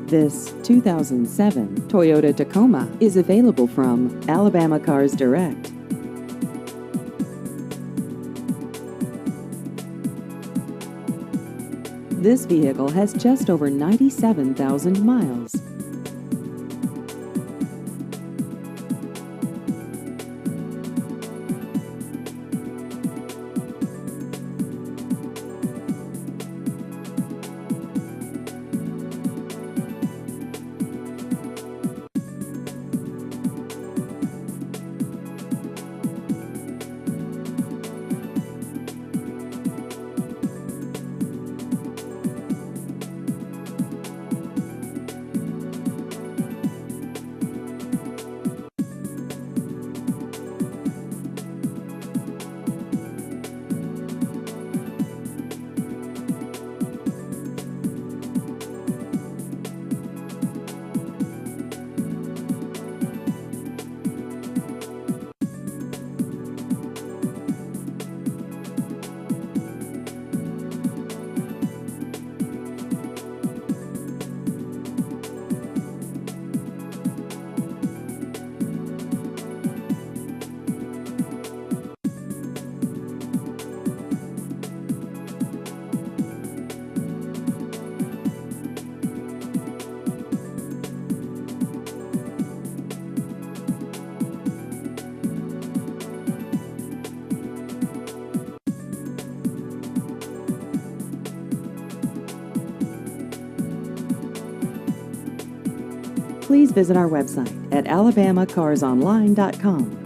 This 2007 Toyota Tacoma is available from Alabama Cars Direct. This vehicle has just over 97,000 miles. Please visit our website at alabamacarsonline.com.